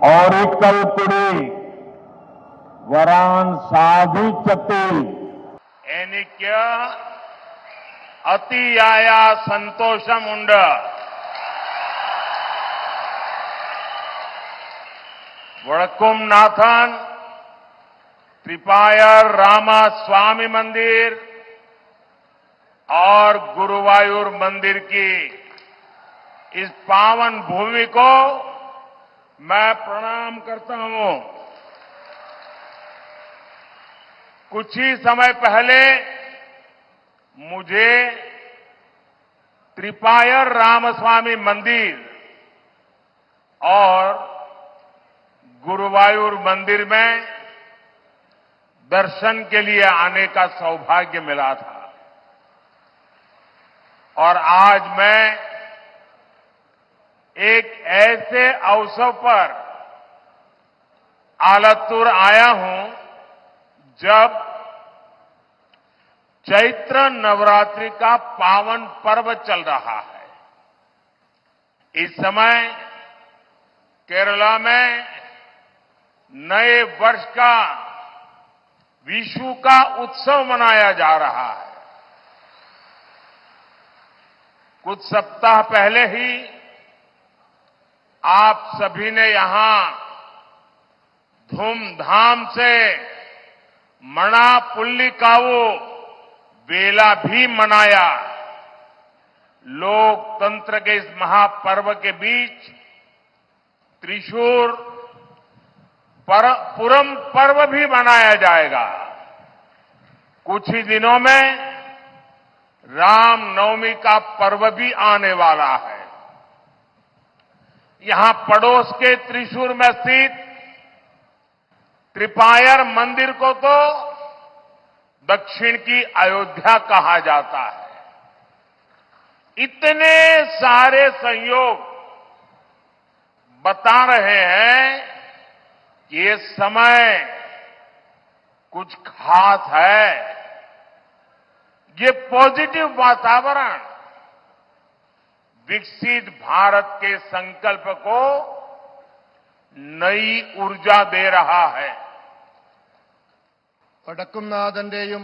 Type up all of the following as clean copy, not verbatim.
ഒരിക്കൽക്കൂടി വരാൻ സാധിച്ചതിൽ എനിക്ക് അതിയായ സന്തോഷമുണ്ട്. वड़क्कुमनाथन त्रिपायर रामास्वामी मंदिर और गुरुवायूर मंदिर की इस पावन भूमि को मैं प्रणाम करता हूं. कुछ ही समय पहले मुझे त्रिपायर रामस्वामी मंदिर और गुरुवायूर मंदिर में दर्शन के लिए आने का सौभाग्य मिला था और आज मैं एक ऐसे अवसर पर आलतूर आया हूं जब चैत्र नवरात्रि का पावन पर्व चल रहा है. इस समय केरला में नए वर्ष का विशु का उत्सव मनाया जा रहा है. कुछ सप्ताह पहले ही आप सभी ने यहां धूमधाम से मणापुल्लिकावु बेला भी मनाया. लोकतंत्र के इस महापर्व के बीच त्रिशूर पुरम पर्व भी मनाया जाएगा. कुछ ही दिनों में रामनवमी का पर्व भी आने वाला है. यहां पड़ोस के त्रिशूर में स्थित त्रिपायर मंदिर को तो दक्षिण की अयोध्या कहा जाता है. इतने सारे संयोग बता रहे हैं कि ये समय कुछ खास है. ये पॉजिटिव वातावरण विकसित भारत के संकल्प को नई ऊर्जा दे रहा है. വടക്കുംനാഥന്റെയും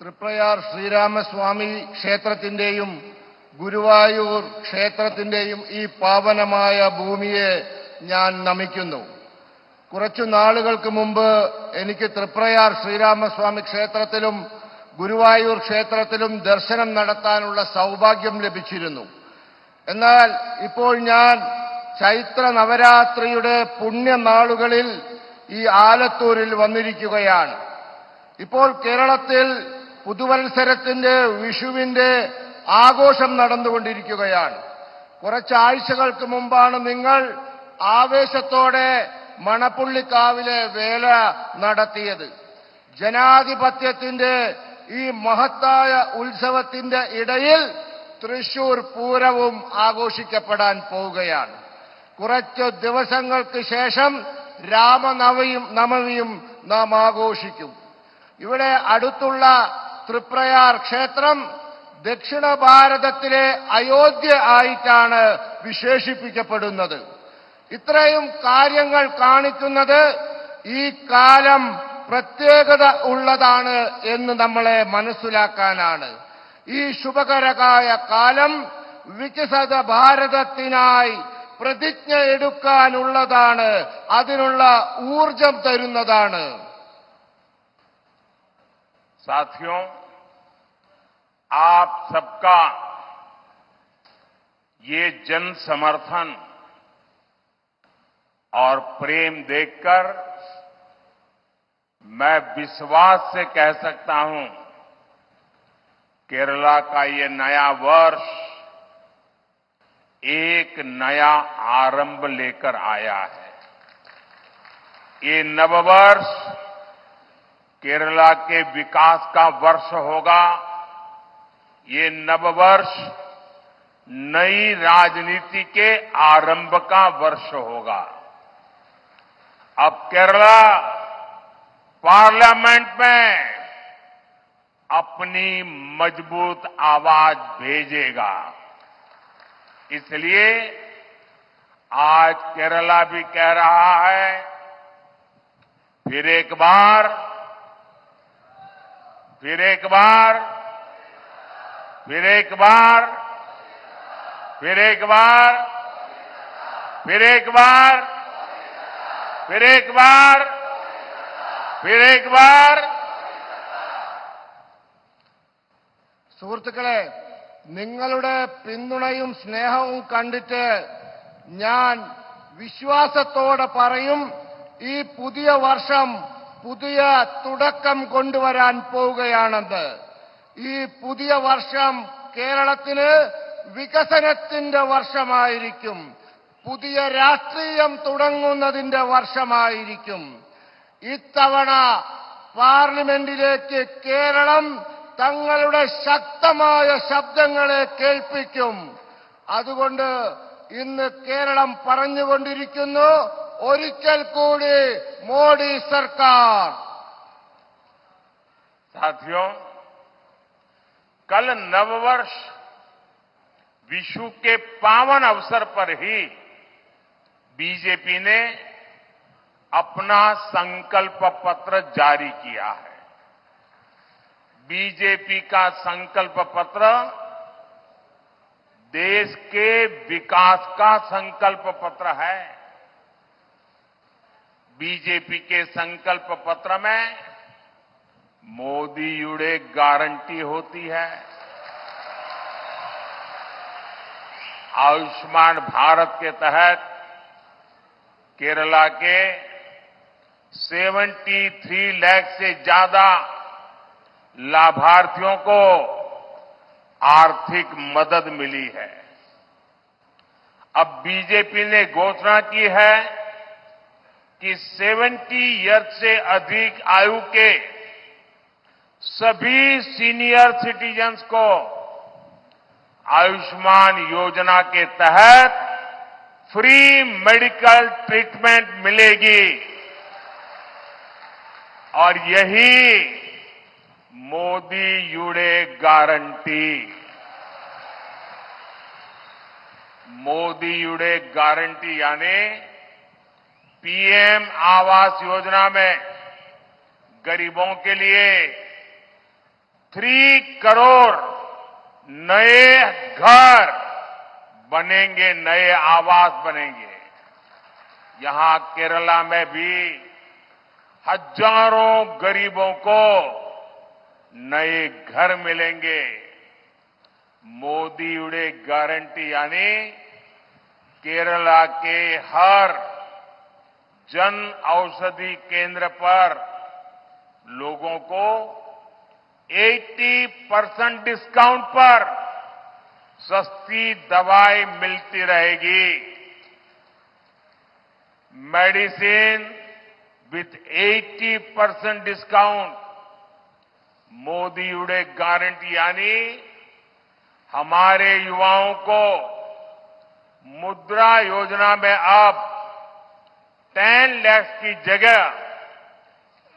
തൃപ്രയാർ ശ്രീരാമസ്വാമി ക്ഷേത്രത്തിന്റെയും ഗുരുവായൂർ ക്ഷേത്രത്തിന്റെയും ഈ പാവനമായ ഭൂമിയെ ഞാൻ നമിക്കുന്നു. കുറച്ചു നാളുകൾക്ക് മുമ്പ് എനിക്ക് തൃപ്രയാർ ശ്രീരാമസ്വാമി ക്ഷേത്രത്തിലും ഗുരുവായൂർ ക്ഷേത്രത്തിലും ദർശനം നടത്താനുള്ള സൗഭാഗ്യം ലഭിച്ചിരുന്നു. എന്നാൽ ഇപ്പോൾ ഞാൻ ചൈത്ര നവരാത്രിയുടെ പുണ്യനാളുകളിൽ ഈ ആലത്തൂരിൽ വന്നിരിക്കുകയാണ്. ഇപ്പോൾ കേരളത്തിൽ പുതുവത്സരത്തിന്റെ വിഷുവിന്റെ ആഘോഷം നടന്നുകൊണ്ടിരിക്കുകയാണ്. കുറച്ചാഴ്ചകൾക്ക് മുമ്പാണ് നിങ്ങൾ ആവേശത്തോടെ മണപ്പുള്ളിക്കാവിലെ വേല നടത്തിയത്. ജനാധിപത്യത്തിന്റെ ഈ മഹത്തായ ഉത്സവത്തിന്റെ ഇടയിൽ തൃശൂർ പൂരവും ആഘോഷിക്കപ്പെടാൻ പോവുകയാണ്. കുറച്ച് ദിവസങ്ങൾക്ക് ശേഷം രാമനവമിയും നാം ആഘോഷിക്കും. ഇവിടെ അടുത്തുള്ള തൃപ്രയാർ ക്ഷേത്രം ദക്ഷിണ ഭാരതത്തിലെ അയോധ്യ ആയിട്ടാണ് വിശേഷിപ്പിക്കപ്പെടുന്നത്. ഇത്രയും കാര്യങ്ങൾ കാണിക്കുന്നത് ഈ കാലം പ്രത്യേകത ഉള്ളതാണ് എന്ന് നമ്മളെ മനസ്സിലാക്കാനാണ്. ഈ ശുഭകരമായ കാലം വികസിത ഭാരതത്തിനായി പ്രതിജ്ഞ എടുക്കാനുള്ളതാണ്. അതിനുള്ള ഊർജം തരുന്നതാണ്. साथियों, आप सबका ये जन समर्थन और प्रेम देखकर मैं विश्वास से कह सकता हूं केरला का ये नया वर्ष एक नया आरंभ लेकर आया है. ये नववर्ष केरला के विकास का वर्ष होगा. ये नववर्ष नई राजनीति के आरंभ का वर्ष होगा. अब केरला पार्लियामेंट में अपनी मजबूत आवाज भेजेगा. इसलिए आज केरला भी कह रहा है, फिर एक बार, फिर एक बार, फिर एक बार, फिर एक बार, फिर एक बार, फिर एक बार, फिर एक बार. സുഹൃത്തുക്കളെ, നിങ്ങളുടെ പിന്തുണയും സ്നേഹവും കണ്ടിട്ട് ഞാൻ വിശ്വാസത്തോടെ പറയും, ഈ പുതിയ വർഷം പുതിയ തുടക്കം കൊണ്ടുവരാൻ പോവുകയാണെന്ന്. ഈ പുതിയ വർഷം കേരളത്തിന് വികസനത്തിന്റെ വർഷമായിരിക്കും, പുതിയ രാഷ്ട്രീയം തുടങ്ങുന്നതിന്റെ വർഷമായിരിക്കും. ഇത്തവണ പാർലമെന്റിലേക്ക് കേരളം തങ്ങളുടെ ശക്തമായ ശബ്ദങ്ങളെ കേൾപ്പിക്കും. അതുകൊണ്ട് ഇന്ന് കേരളം പറഞ്ഞുകൊണ്ടിരിക്കുന്നു, ഒരിക്കൽ കൂടി മോഡി സർക്കാർ. साथियों, कल नववर्ष विशु के पावन अवसर पर ही बीजेपी ने अपना संकल्प पत्र जारी किया है. बीजेपी का संकल्प पत्र देश के विकास का संकल्प पत्र है. बीजेपी के संकल्प पत्र में मोदी युड़े गारंटी होती है. आयुष्मान भारत के तहत केरला के 73 लाख से ज्यादा लाभार्थियों को आर्थिक मदद मिली है. अब बीजेपी ने घोषणा की है कि 70 ईयर्स से अधिक आयु के सभी सीनियर सिटीजन्स को आयुष्मान योजना के तहत फ्री मेडिकल ट्रीटमेंट मिलेगी. और यही मोदी युड़े गारंटी. मोदी युड़े गारंटी यानी पीएम आवास योजना में गरीबों के लिए 3 करोड़ नए घर बनेंगे, नए आवास बनेंगे. यहां केरला में भी हजारों गरीबों को नए घर मिलेंगे. मोदी उड़े गारंटी यानी केरला के हर जन औषधि केंद्र पर लोगों को 80% डिस्काउंट पर सस्ती दवाई मिलती रहेगी. Medicine with 80% discount. मोदी उड़े गारंटी यानी हमारे युवाओं को मुद्रा योजना में अब 10 लाख की जगह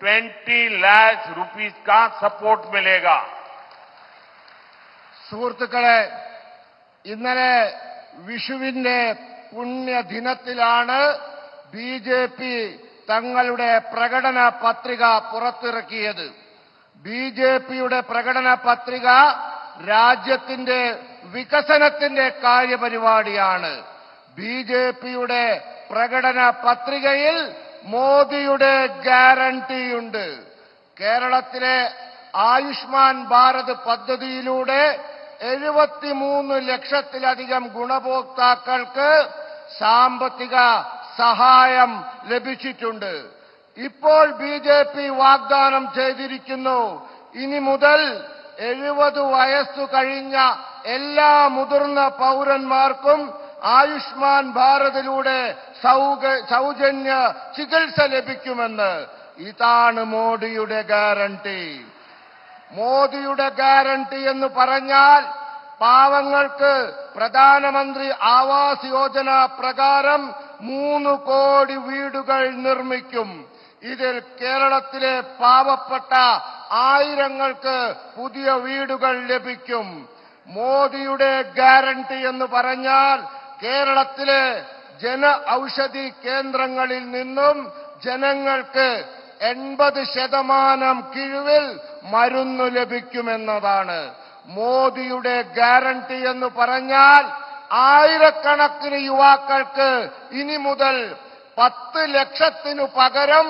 20 लाख रुपीस का सपोर्ट मिलेगा. സുഹൃത്തുക്കളെ, ഇന്നലെ വിഷുവിന്റെ പുണ്യദിനത്തിലാണ് ബിജെപി തങ്ങളുടെ പ്രകടന പത്രിക പുറത്തിറക്കിയത്. ബിജെപിയുടെ പ്രകടന പത്രിക രാജ്യത്തിന്റെ വികസനത്തിന്റെ കാര്യപരിപാടിയാണ്. ബിജെപിയുടെ പ്രകടന പത്രികയിൽ മോദിയുടെ ഗ്യാരണ്ടിയുണ്ട്. കേരളത്തിലെ ആയുഷ്മാൻ ഭാരത് പദ്ധതിയിലൂടെ 73 ലക്ഷത്തിലധികം ഗുണഭോക്താക്കൾക്ക് സാമ്പത്തിക സഹായം ലഭിച്ചിട്ടുണ്ട്. ഇപ്പോൾ ബിജെപി വാഗ്ദാനം ചെയ്തിരിക്കുന്നു, ഇനി മുതൽ 70 വയസ്സു കഴിഞ്ഞ എല്ലാ മുതിർന്ന പൗരന്മാർക്കും ആയുഷ്മാൻ ഭാരതിലൂടെ സൗജന്യ ചികിത്സ ലഭിക്കുമെന്ന്. ഇതാണ് മോദിയുടെ ഗ്യാരണ്ടി. മോദിയുടെ ഗ്യാരണ്ടി എന്ന് പറഞ്ഞാൽ പാവങ്ങൾക്ക് പ്രധാനമന്ത്രി ആവാസ് യോജന പ്രകാരം 3 കോടി വീടുകൾ നിർമ്മിക്കും. ഇതിൽ കേരളത്തിലെ പാവപ്പെട്ട ആയിരങ്ങൾക്ക് പുതിയ വീടുകൾ ലഭിക്കും. മോദിയുടെ ഗ്യാരണ്ടി എന്ന് പറഞ്ഞാൽ കേരളത്തിലെ ജന ഔഷധി കേന്ദ്രങ്ങളിൽ നിന്നും ജനങ്ങൾക്ക് 80% കിഴിവിൽ മരുന്ന് ലഭിക്കുമെന്നതാണ്. മോദിയുടെ ഗ്യാരണ്ടി എന്ന് പറഞ്ഞാൽ ആയിരക്കണക്കിന് യുവാക്കൾക്ക് ഇനി മുതൽ 10 ലക്ഷത്തിനു പകരം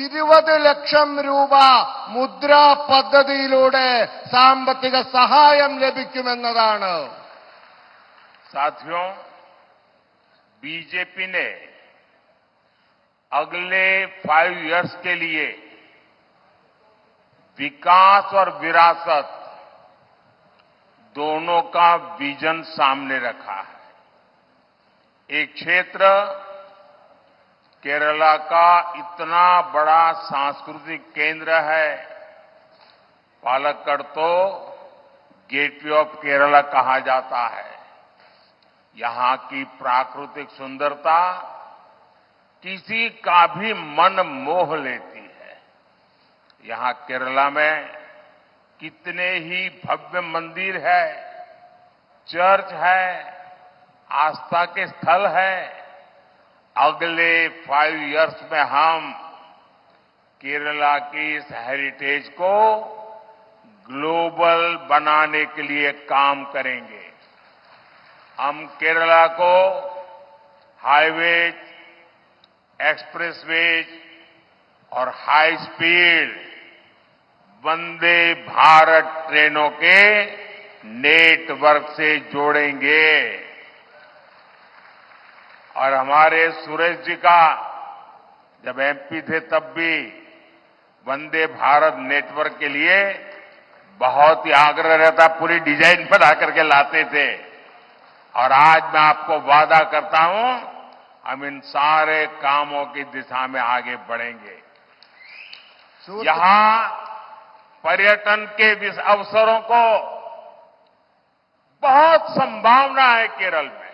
20 ലക്ഷം രൂപ മുദ്രാ പദ്ധതിയിലൂടെ സാമ്പത്തിക സഹായം ലഭിക്കുമെന്നതാണ്. साथियों, बीजेपी ने अगले 5 इयर्स के लिए विकास और विरासत दोनों का विजन सामने रखा है. एक क्षेत्र केरला का इतना बड़ा सांस्कृतिक केंद्र है. पालक्कड़ तो गेटवे ऑफ केरला कहा जाता है. यहां की प्राकृतिक सुंदरता किसी का भी मन मोह लेती है. यहां केरला में कितने ही भव्य मंदिर है, चर्च है, आस्था के स्थल है. अगले 5 इयर्स में हम केरला की इस हेरिटेज को ग्लोबल बनाने के लिए काम करेंगे. हम केरला को हाईवेज, एक्सप्रेसवेज और हाई स्पीड वंदे भारत ट्रेनों के नेटवर्क से जोड़ेंगे. और हमारे सुरेश जी का जब एमपी थे तब भी वंदे भारत नेटवर्क के लिए बहुत ही आग्रह रहता, पूरी डिजाइन बना करके लाते थे. और आज मैं आपको वादा करता हूं, हम इन सारे कामों की दिशा में आगे बढ़ेंगे. यहां पर्यटन के अवसरों को बहुत संभावना है. केरल में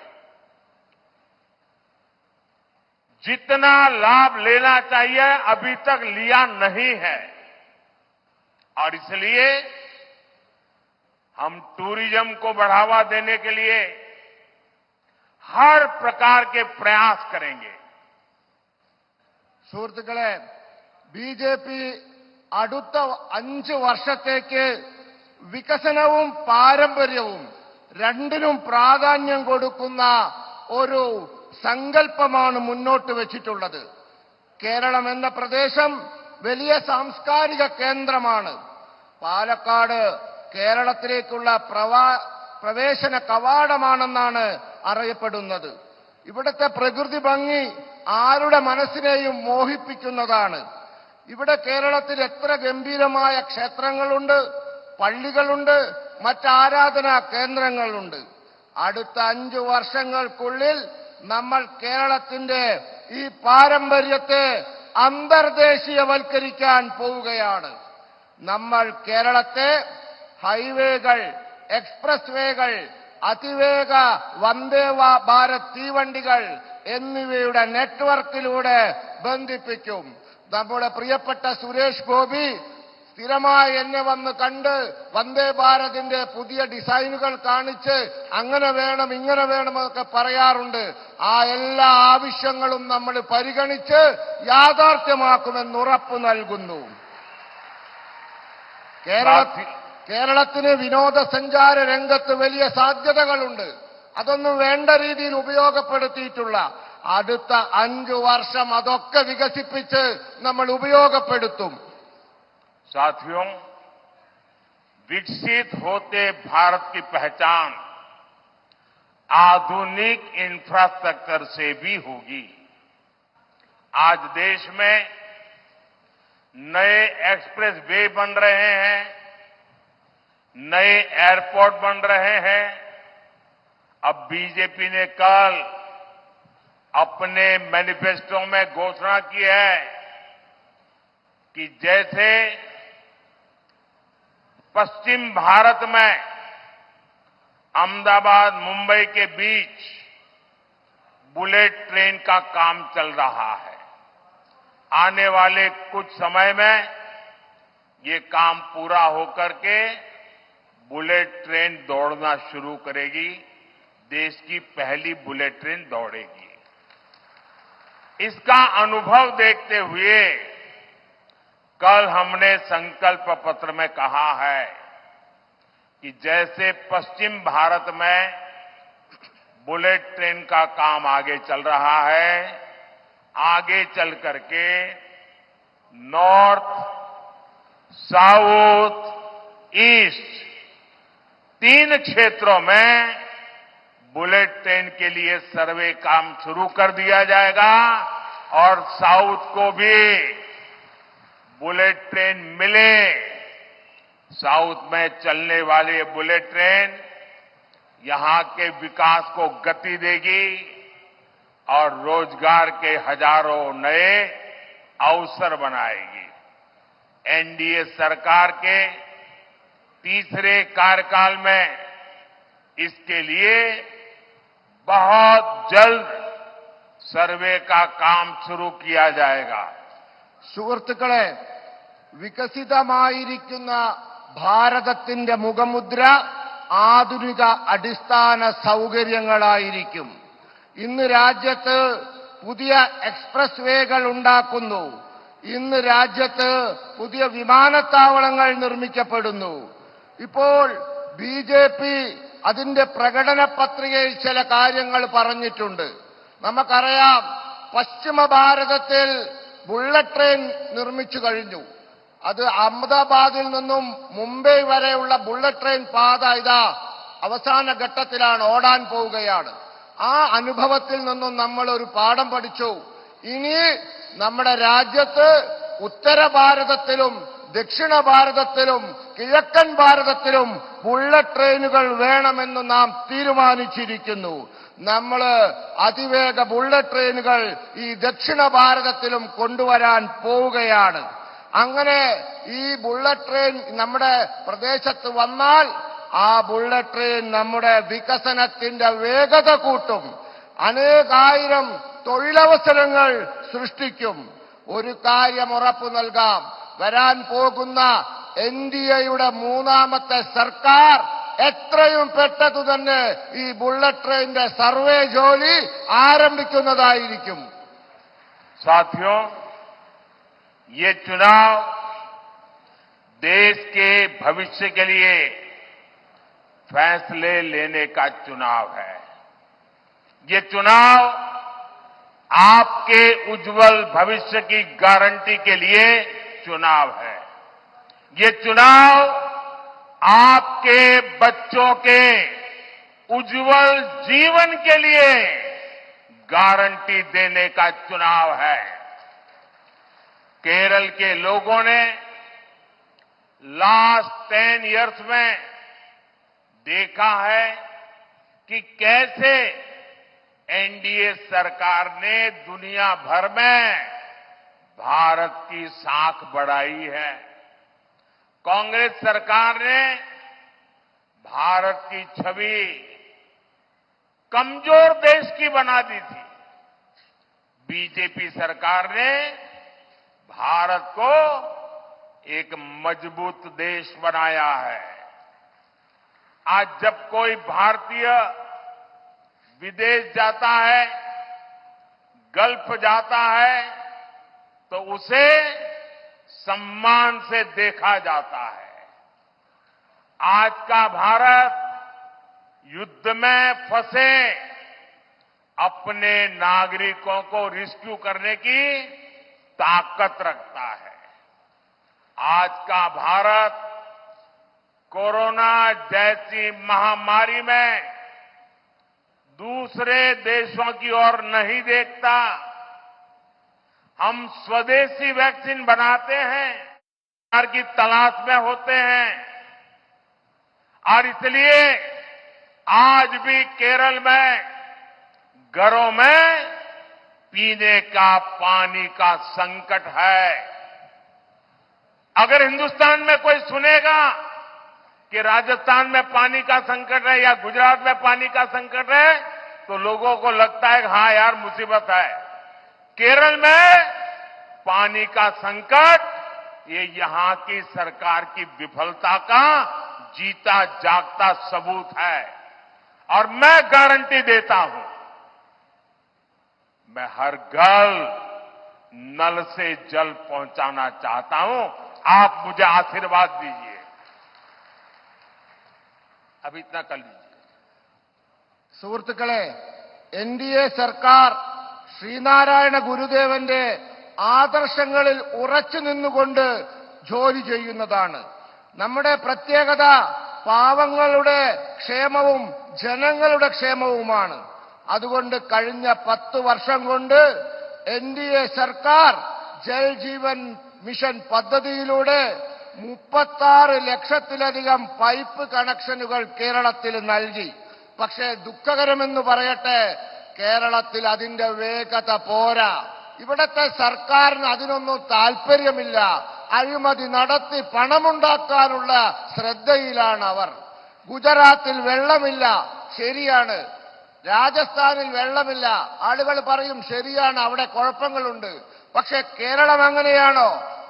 जितना लाभ लेना चाहिए अभी तक लिया नहीं है. और इसलिए हम टूरिज्म को बढ़ावा देने के लिए हर प्रकार के प्रयास करेंगे. സുഹൃത്തുക്കളെ, ബിജെപി അടുത്ത 5 വർഷത്തേക്ക് വികസനവും പാരമ്പര്യവും രണ്ടിനും പ്രാധാന്യം കൊടുക്കുന്ന ഒരു സങ്കല്പമാണ് മുന്നോട്ട് വെച്ചിട്ടുള്ളത്. കേരളം എന്ന പ്രദേശം വലിയ സാംസ്കാരിക കേന്ദ്രമാണ്. പാലക്കാട് കേരളത്തിലേക്കുള്ള പ്രവേശന കവാടമാണെന്നാണ് അറിയപ്പെടുന്നത്. ഇവിടുത്തെ പ്രകൃതി ഭംഗി ആരുടെ മനസ്സിനെയും മോഹിപ്പിക്കുന്നതാണ്. ഇവിടെ കേരളത്തിൽ എത്ര ഗംഭീരമായ ക്ഷേത്രങ്ങളുണ്ട്, പള്ളികളുണ്ട്, മറ്റാരാധനാ കേന്ദ്രങ്ങളുണ്ട്. അടുത്ത 5 വർഷങ്ങൾക്കുള്ളിൽ നമ്മൾ കേരളത്തിന്റെ ഈ പാരമ്പര്യത്തെ അന്തർദേശീയവൽക്കരിക്കാൻ പോവുകയാണ്. നമ്മൾ കേരളത്തെ ഹൈവേകൾ, എക്സ്പ്രസ് വേകൾ, അതിവേഗ വന്ദേ ഭാരത് തീവണ്ടികൾ എന്നിവയുടെ നെറ്റ്വർക്കിലൂടെ ബന്ധിപ്പിക്കും. നമ്മുടെ പ്രിയപ്പെട്ട സുരേഷ് ഗോപി സ്ഥിരമായി എന്നെ വന്ന് കണ്ട് വന്ദേ ഭാരതിന്റെ പുതിയ ഡിസൈനുകൾ കാണിച്ച് അങ്ങനെ വേണം ഇങ്ങനെ വേണമെന്നൊക്കെ പറയാറുണ്ട്. ആ എല്ലാ ആവശ്യങ്ങളും നമ്മൾ പരിഗണിച്ച് യാഥാർത്ഥ്യമാക്കുമെന്ന് ഉറപ്പു നൽകുന്നു. കേരളത്തിന് വിനോദസഞ്ചാര രംഗത്ത് വലിയ സാധ്യതകളുണ്ട്. അതൊന്നും വേണ്ട രീതിയിൽ ഉപയോഗപ്പെടുത്തിയിട്ടുള്ള അടുത്ത 5 വർഷം അതൊക്കെ വികസിപ്പിച്ച് നമ്മൾ ഉപയോഗപ്പെടുത്തും. साथियों, विकसित होते भारत की पहचान आधुनिक इंफ्रास्ट्रक्चर से भी होगी. आज देश में नए एक्सप्रेस वे बन रहे हैं, नए एयरपोर्ट बन रहे हैं. अब बीजेपी ने कल अपने मैनिफेस्टो में घोषणा की है कि जैसे पश्चिम भारत में अहमदाबाद मुंबई के बीच बुलेट ट्रेन का काम चल रहा है, आने वाले कुछ समय में ये काम पूरा होकर के बुलेट ट्रेन दौड़ना शुरू करेगी. देश की पहली बुलेट ट्रेन दौड़ेगी. इसका अनुभव देखते हुए कल हमने संकल्प पत्र में कहा है कि जैसे पश्चिम भारत में बुलेट ट्रेन का काम आगे चल रहा है, आगे चल करके नॉर्थ, साउथ, ईस्ट 3 क्षेत्रों में बुलेट ट्रेन के लिए सर्वे काम शुरू कर दिया जाएगा और साउथ को भी बुलेट ट्रेन मिले। साउथ में चलने वाली बुलेट ट्रेन यहां के विकास को गति देगी और रोजगार के हजारों नए अवसर बनाएगी। एनडीए सरकार के तीसरे कार्यकाल में इसके लिए बहुत जल्द सर्वे का काम शुरू किया जाएगा। സുഹൃത്തുക്കളെ, വികസിതമായിരിക്കുന്ന ഭാരതത്തിന്റെ മുഖമുദ്ര ആധുനിക അടിസ്ഥാന സൗകര്യങ്ങളായിരിക്കും. ഇന്ന് രാജ്യത്ത് പുതിയ എക്സ്പ്രസ് വേകൾ ഉണ്ടാക്കുന്നു. ഇന്ന് രാജ്യത്ത് പുതിയ വിമാനത്താവളങ്ങൾ നിർമ്മിക്കപ്പെടുന്നു. ഇപ്പോൾ ബിജെപി അതിന്റെ പ്രകടന പത്രികയിൽ ചില കാര്യങ്ങൾ പറഞ്ഞിട്ടുണ്ട്. നമുക്കറിയാം, പശ്ചിമ ഭാരതത്തിൽ ബുള്ളറ്റ് ട്രെയിൻ നിർമ്മിച്ചു കഴിഞ്ഞു. അത് അഹമ്മദാബാദിൽ നിന്നും മുംബൈ വരെയുള്ള ബുള്ളറ്റ് ട്രെയിൻ പാത ഇതാ അവസാന ഘട്ടത്തിലാണ്, ഓടാൻ പോവുകയാണ്. ആ അനുഭവത്തിൽ നിന്നും നമ്മൾ ഒരു പാഠം പഠിച്ചു. ഇനി നമ്മുടെ രാജ്യത്ത് ഉത്തര ഭാരതത്തിലും ദക്ഷിണ ഭാരതത്തിലും കിഴക്കൻ ഭാരതത്തിലും ബുള്ളറ്റ് ട്രെയിനുകൾ വേണമെന്ന് നാം തീരുമാനിച്ചിരിക്കുന്നു. നമ്മൾ അതിവേഗ ബുള്ളറ്റ് ട്രെയിനുകൾ ഈ ദക്ഷിണ ഭാരതത്തിലും കൊണ്ടുവരാൻ പോവുകയാണ്. അങ്ങനെ ഈ ബുള്ളറ്റ് ട്രെയിൻ നമ്മുടെ പ്രദേശത്ത് വന്നാൽ ആ ബുള്ളറ്റ് ട്രെയിൻ നമ്മുടെ വികസനത്തിന്റെ വേഗത കൂട്ടും, അനേകായിരം തൊഴിലവസരങ്ങൾ സൃഷ്ടിക്കും. ഒരു കാര്യം ഉറപ്പു നൽകാം, വരാൻ പോകുന്ന എൻഡിഎയുടെ മൂന്നാമത്തെ സർക്കാർ എത്രയും പെട്ടെന്ന് തന്നെ ഈ ബുള്ളറ്റ് ട്രെയിനിന്റെ സർവേ ജോലി ആരംഭിക്കുന്നതായിരിക്കും. साथियों, ये चुनाव देश के भविष्य के लिए फैसले लेने का चुनाव है। ये चुनाव आपके उज्जवल भविष्य की गारंटी के लिए चुनाव है। ये चुनाव आपके बच्चों के उज्जवल जीवन के लिए गारंटी देने का चुनाव है। केरल के लोगों ने लास्ट 10 इयर्स में देखा है कि कैसे एनडीए सरकार ने दुनिया भर में भारत की साख बढ़ाई है। कांग्रेस सरकार ने भारत की छवि कमजोर देश की बना दी थी। बीजेपी सरकार ने भारत को एक मजबूत देश बनाया है। आज जब कोई भारतीय विदेश जाता है, गल्फ जाता है, तो उसे सम्मान से देखा जाता है। आज का भारत युद्ध में फंसे अपने नागरिकों को रिस्क्यू करने की ताकत रखता है। आज का भारत कोरोना जैसी महामारी में दूसरे देशों की ओर नहीं देखता। हम स्वदेशी वैक्सीन बनाते हैं, की तलाश में होते हैं और इसलिए आज भी केरल में घरों में पीने का पानी का संकट है। अगर हिंदुस्तान में कोई सुनेगा कि राजस्थान में पानी का संकट है या गुजरात में पानी का संकट है, तो लोगों को लगता है कि हां यार मुसीबत है। केरल में पानी का संकट ये यहां की सरकार की विफलता का जीता जागता सबूत है और मैं गारंटी देता हूं मैं हर घर नल से जल पहुंचाना चाहता हूं। आप मुझे आशीर्वाद दीजिए। अब इतना कर लीजिए। സുഹൃത്തുക്കളെ, NDA സർക്കാർ ശ്രീനാരായണ ഗുരുദേവന്റെ ആദർശങ്ങളിൽ ഉറച്ചു നിന്നുകൊണ്ട് ജോലി ചെയ്യുന്നതാണ്. നമ്മുടെ പ്രത്യേകത പാവങ്ങളുടെ ക്ഷേമവും ജനങ്ങളുടെ ക്ഷേമവുമാണ്. അതുകൊണ്ട് കഴിഞ്ഞ 10 വർഷം കൊണ്ട് NDA സർക്കാർ ജൽ ജീവൻ മിഷൻ പദ്ധതിയിലൂടെ 36 ലക്ഷത്തിലധികം പൈപ്പ് കണക്ഷനുകൾ കേരളത്തിൽ നൽകി. പക്ഷേ ദുഃഖകരമെന്ന് പറയട്ടെ, കേരളത്തിൽ അതിന്റെ വേഗത പോരാ. ഇവിടത്തെ സർക്കാരിന് അതിനൊന്നും താൽപര്യമില്ല. അഴിമതി നടത്തി പണമുണ്ടാക്കാനുള്ള ശ്രദ്ധയിലാണ് അവർ. ഗുജറാത്തിൽ വെള്ളമില്ല, ശരിയാണ്. രാജസ്ഥാനിൽ വെള്ളമില്ല, ആളുകൾ പറയും ശരിയാണ്, അവിടെ കുഴപ്പങ്ങളുണ്ട്. പക്ഷെ കേരളം അങ്ങനെയാണോ?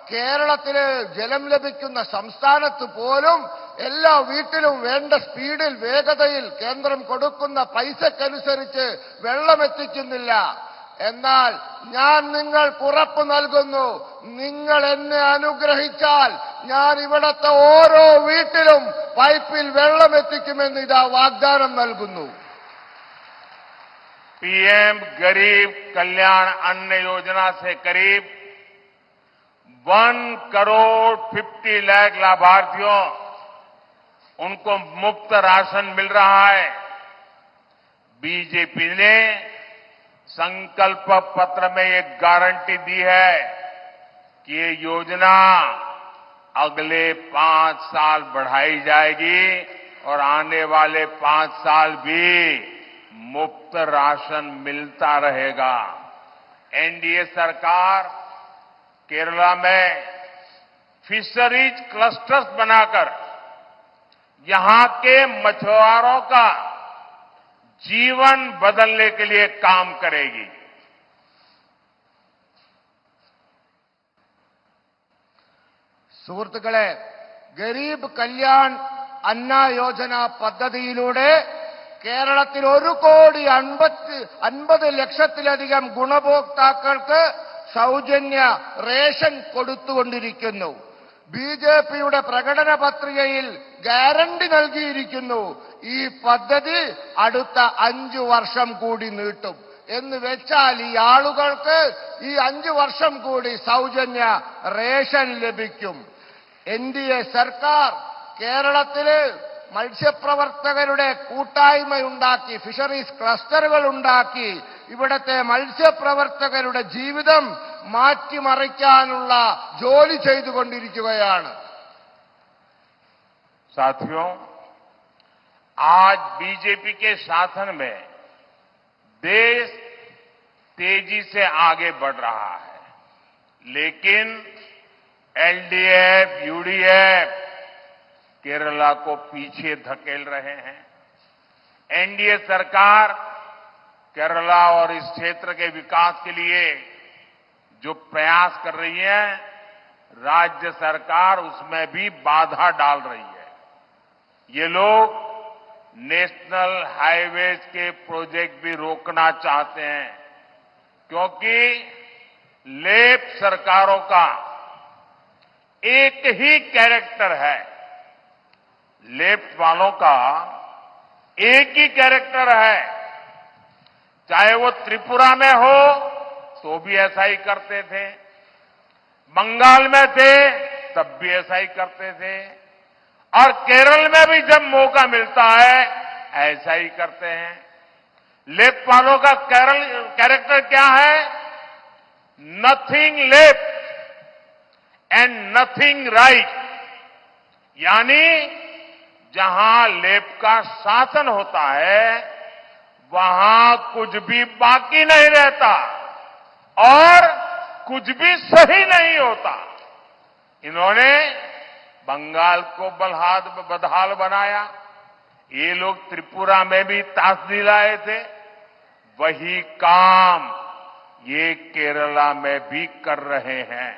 കേരളത്തില് ജലം ലഭിക്കുന്ന സംസ്ഥാനത്ത് പോലും എല്ലാ വീട്ടിലും വേണ്ട സ്പീഡിൽ വേഗതയിൽ കേന്ദ്രം കൊടുക്കുന്ന പൈസക്കനുസരിച്ച് വെള്ളം എത്തിക്കുന്നില്ല. എന്നാൽ ഞാൻ നിങ്ങൾക്ക് ഉറപ്പ് നൽകുന്നു, നിങ്ങൾ എന്നെ അനുഗ്രഹിച്ചാൽ ഞാൻ ഇവിടത്തെ ഓരോ വീട്ടിലും പൈപ്പിൽ വെള്ളം എത്തിക്കുമെന്ന് ഇതാ വാഗ്ദാനം നൽകുന്നു. पीएम गरीब कल्याण अन्न योजना से करीब 1 करोड़ 50 लाख लाभार्थियों उनको मुफ्त राशन मिल रहा है। बीजेपी ने संकल्प पत्र में एक गारंटी दी है कि ये योजना अगले 5 साल बढ़ाई जाएगी और आने वाले 5 साल भी मुफ्त राशन मिलता रहेगा। एनडीए सरकार केरला में फिशरीज क्लस्टर्स बनाकर यहां के मछुआरों का जीवन बदलने के लिए काम करेगी। സുഹൃത്തുക്കളെ, ഗരീബ് കല്യാൺ അന്ന യോജന പദ്ധതിയിലൂടെ കേരളത്തിൽ 1,50 ലക്ഷത്തിലധികം ഗുണഭോക്താക്കൾക്ക് സൗജന്യ റേഷൻ കൊടുത്തുകൊണ്ടിരിക്കുന്നു. ബിജെപിയുടെ പ്രകടന പത്രികയിൽ ഗ്യാരണ്ടി നൽകിയിരിക്കുന്നു. ഈ പദ്ധതി അടുത്ത 5 വർഷം കൂടി നീട്ടും എന്ന് വെച്ചാൽ ഈ ആളുകൾക്ക് ഈ 5 വർഷം കൂടി സൗജന്യ റേഷൻ ലഭിക്കും. NDA സർക്കാർ കേരളത്തില് മത്സ്യപ്രവർത്തകരുടെ കൂട്ടായ്മയുണ്ടാക്കി, ഫിഷറീസ് ക്ലസ്റ്ററുകൾ ഉണ്ടാക്കി ഇവിടത്തെ മത്സ്യപ്രവർത്തകരുടെ ജീവിതം മാറ്റിമറിക്കാനുള്ള ജോലി ചെയ്തുകൊണ്ടിരിക്കുകയാണ്. साथियों, आज बीजेपी के शासन में देश तेजी से आगे बढ़ रहा है, लेकिन एलडीएफ, यूडीएफ केरला को पीछे धकेल रहे हैं। एनडीए सरकार केरला और इस क्षेत्र के विकास के लिए जो प्रयास कर रही है, राज्य सरकार उसमें भी बाधा डाल रही है। ये लोग नेशनल हाईवेज के प्रोजेक्ट भी रोकना चाहते हैं, क्योंकि लेफ्ट सरकारों का एक ही कैरेक्टर है। लेफ्ट वालों का एक ही कैरेक्टर है। चाहे वो त्रिपुरा में हो तो भी ऐसा ही करते थे, बंगाल में थे तब भी ऐसा ही करते थे, और केरल में भी जब मौका मिलता है ऐसा ही करते हैं। लेफ्ट वालों का कैरेक्टर क्या है? Nothing left and nothing right, यानी जहां लेफ्ट का शासन होता है वहां कुछ भी बाकी नहीं रहता और कुछ भी सही नहीं होता। इन्होंने बंगाल को बदहाल बनाया। ये लोग त्रिपुरा में भी ताश दिलाए थे। वही काम ये केरला में भी कर रहे हैं।